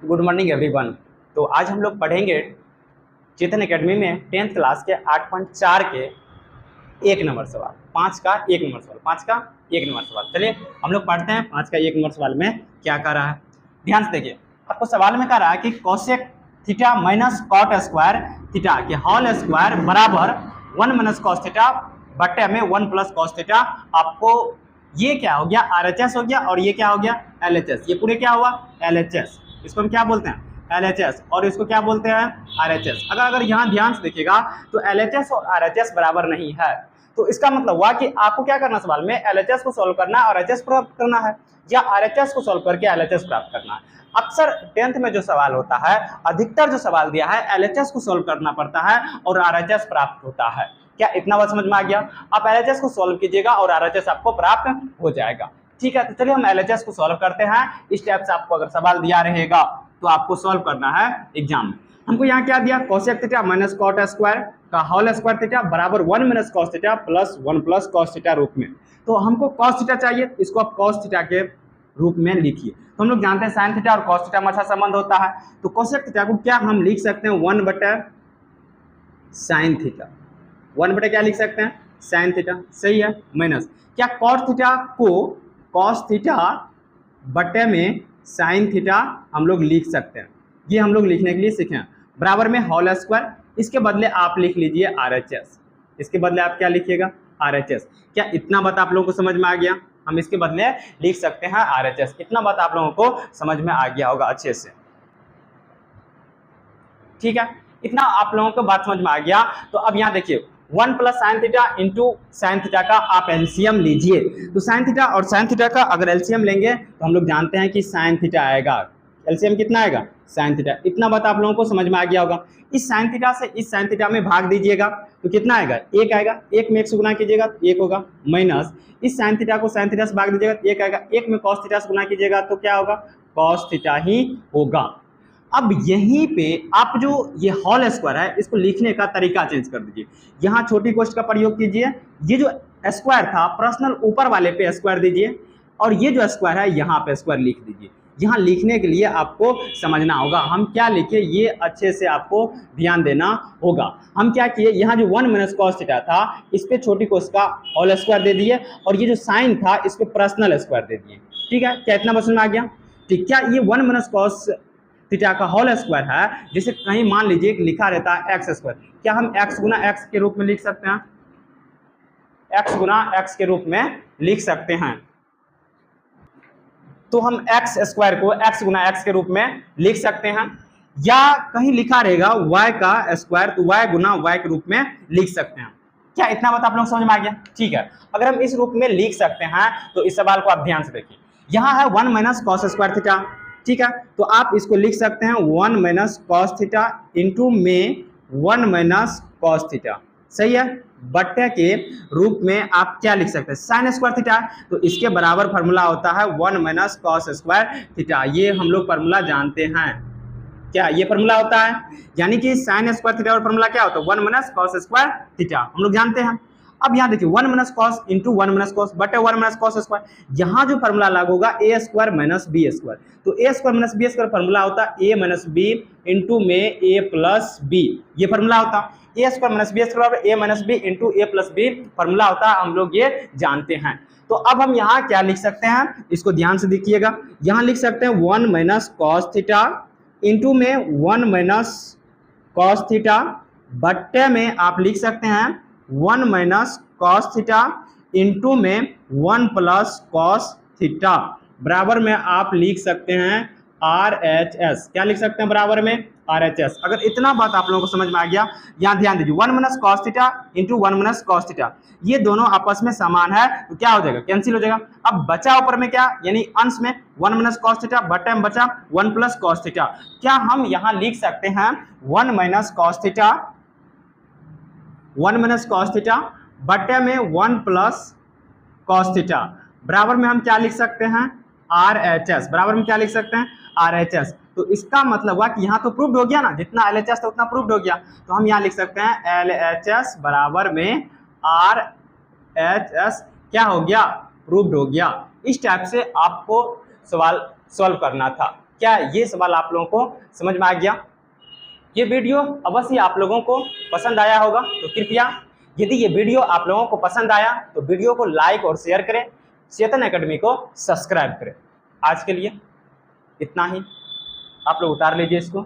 Good morning everyone. तो आज हम लोग पढ़ेंगे चेतन एकेडमी में 10th क्लास के 8.4 के 1 नंबर सवाल, 5 का 1 नंबर सवाल, 5 का 1 नंबर सवाल। चलिए हम लोग पढ़ते हैं 5 का 1 नंबर सवाल में क्या कर रहा है। ध्यान से देखिए, आपको सवाल में कह रहा है कि cosec theta minus cot square theta के होल स्क्वायर बराबर 1 माइनस कॉस थीटा बट्टे में 1 प्लस कॉस थीटा। आपको ये क्या हो गया, RHS हो गया, और ये क्या हो गया, LHS। ये पूरे क्या हुआ, LHS। इसको हम क्या बोलते हैं, LHS, और इसको क्या बोलते हैं, RHS। अगर यहाँ ध्यान से देखिएगा तो LHS और RHS बराबर नहीं है, तो इसका मतलब हुआ कि आपको क्या करना, सवाल में LHS को सॉल्व करना है और RHS प्राप्त करना है, या RHS को सॉल्व करके LHS प्राप्त करना है। अक्सर 10th में जो सवाल होता है, अधिकतर जो सवाल दिया है LHS को सॉल्व करना पड़ता है और RHS प्राप्त होता है। क्या इतना बात समझ में आ गया? आप LHS को सॉल्व कीजिएगा और RHS आपको प्राप्त हो जाएगा। ठीक है, तो चलिए हम LHS को सॉल्व करते हैं। इस टाइप से आपको अगर सवाल दिया रहेगा तो आपको सॉल्व करना है एग्जाम में। हमको यहाँ क्या दिया, cosec theta minus cot square का होल स्क्वायर थीटा बराबर 1 minus cos theta plus 1 plus cos theta रूप में। तो हमको कॉस थीटा चाहिए, इसको आप कॉस थीटा के रूप में लिखिए। तो हम लोग जानते हैं साइन थीटा और कॉस थीटा में अच्छा संबंध होता है, तो कोसेक थीटा को क्या हम लिख सकते हैं, 1 बटा साइन थीटा। 1 बटा क्या लिख सकते हैं, साइन थीटा, सही है। माइनस क्या कॉट थीटा को कॉस थीटा बटे में साइन थीटा हम लोग लिख सकते हैं, ये हम लोग लिखने के लिए सीखे हैं। बराबर में होल स्क्वायर, इसके बदले आप लिख लीजिए RHS। इसके बदले आप क्या लिखिएगा, RHS। क्या इतना बात आप लोगों को समझ में आ गया? हम इसके बदले लिख सकते हैं RHS। इतना बात आप लोगों को समझ में आ गया होगा अच्छे से, ठीक है। इतना आप लोगों को बात समझ में आ गया। तो अब यहाँ देखिए 1 plus sine theta into sine theta का आप एलसीएम लीजिए। तो साइन थीटा और साइन थीटा का अगर एलसीएम लेंगे तो हम लोग जानते हैं कि साइन थीटा आएगा। एलसीएम कितना आएगा, साइन थीटा। इतना बात आप लोगों को समझ में आ गया होगा। इस साइन थीटा से इस साइन थीटा में भाग दीजिएगा तो कितना आएगा, 1 आएगा। 1 में 1 से गुना कीजिएगा तो 1 होगा। माइनस इस साइन थीटा को साइन थीटा से भाग दीजिएगा तो 1 आएगा। 1 में कॉस थीटा से गुना कीजिएगा तो क्या होगा, कॉस थीटा ही होगा। अब यहीं पे आप जो ये होल स्क्वायर है इसको लिखने का तरीका चेंज कर दीजिए। यहाँ छोटी कोष्ठ का प्रयोग कीजिए। ये जो स्क्वायर था पर्सनल ऊपर वाले पे स्क्वायर दीजिए, और ये जो स्क्वायर है यहाँ पे स्क्वायर लिख दीजिए। यहाँ लिखने के लिए आपको समझना होगा हम क्या लिखे, ये अच्छे से आपको ध्यान देना होगा। हम क्या किए, यहाँ जो 1 माइनस कॉस थीटा था इस पे छोटी कोष्ठ का होल स्क्वायर दे दिए, और ये जो साइन था इस पे पर्सनल स्क्वायर दे दिए। ठीक है, क्या इतना समझ में आ गया? ठीक, क्या ये 1 माइनस कॉस थीटा का होल स्क्वायर है, जैसे कहीं मान लीजिए कि लिखा रहता है एक्स स्क्वायर, क्या हम एक्स गुना एक्स के रूप में लिख सकते हैं? एक्स गुना एक्स के रूप में लिख सकते हैं। तो हम एक्स स्क्वायर को एक्स गुना एक्स के रूप में लिख सकते हैं, या कहीं लिखा रहेगा वाई का स्क्वायर तो वाई गुना वाई के रूप में लिख सकते हैं। क्या इतना बात आप लोग समझ में आ गया? ठीक है, अगर हम इस रूप में लिख सकते हैं तो इस सवाल को आप ध्यान से देखिए। यहाँ है 1 माइनस कॉस स्क्वायर थीटा, ठीक है, तो आप इसको लिख सकते हैं 1 माइनस कॉस थीटा इंटू में 1 माइनस कॉस थीटा, सही है। बट्टे के रूप में आप क्या लिख सकते हैं, साइन स्क्वायर थीटा, तो इसके बराबर फार्मूला होता है 1 माइनस कॉस स्क्वायर थीटा। ये हम लोग फार्मूला जानते हैं, क्या ये फार्मूला होता है, यानी कि साइन स्क्वायर थीटा और फार्मूला क्या होता है, 1 माइनस कॉस स्क्वायर थीटा, हम लोग जानते हैं। अब यहाँ देखिए 1 minus cos into 1 minus cos बटे 1 माइनस कॉस स्क्वायर, यहाँ जो फार्मूला लागू होगा a square minus b square, तो a square minus b square formula होता है ए माइनस बी इंटू में ए प्लस बी, ये फार्मूला होता है। A square minus b square a minus b into a plus b formula होता है, हम लोग ये जानते हैं। तो अब हम यहाँ क्या लिख सकते हैं, इसको ध्यान से देखिएगा। यहाँ लिख सकते हैं 1 माइनस कॉस थीटा इंटू में 1 माइनस कॉस थीटा बट्टे में आप लिख सकते हैं 1 माइनस कॉस थीटा इंटू में 1 प्लस कॉस थीटा, बराबर में आप लिख सकते हैं RHS। क्या लिख सकते हैं बराबर में, RHS। अगर इतना बात आप लोगों को समझ में आ गया, यहाँ ध्यान दीजिए 1 minus cos theta into 1 minus cos theta, ये दोनों आपस में समान है तो क्या हो जाएगा, कैंसिल हो जाएगा। अब बचा ऊपर में क्या, यानी अंश में 1 माइनस कॉस थीटा बटे में बचा 1 प्लस कॉस थीटा। क्या हम यहाँ लिख सकते हैं 1 minus cos theta, 1 minus cos theta बटे में 1 प्लस कॉस थीटा, बराबर में हम क्या लिख सकते हैं, RHS। बराबर में क्या लिख सकते हैं, RHS। तो इसका मतलब हुआ कि यहाँ तो प्रूव्ड हो गया ना, जितना LHS था उतना प्रूव्ड हो गया, तो हम यहाँ लिख सकते हैं LHS बराबर में RHS क्या हो गया, प्रूव्ड हो गया। इस टाइप से आपको सवाल सॉल्व करना था। क्या ये सवाल आप लोगों को समझ में आ गया? ये वीडियो अवश्य आप लोगों को पसंद आया होगा, तो कृपया यदि ये वीडियो आप लोगों को पसंद आया तो वीडियो को लाइक और शेयर करें, चेतन एकेडमी को सब्सक्राइब करें। आज के लिए इतना ही, आप लोग उतार लीजिए इसको।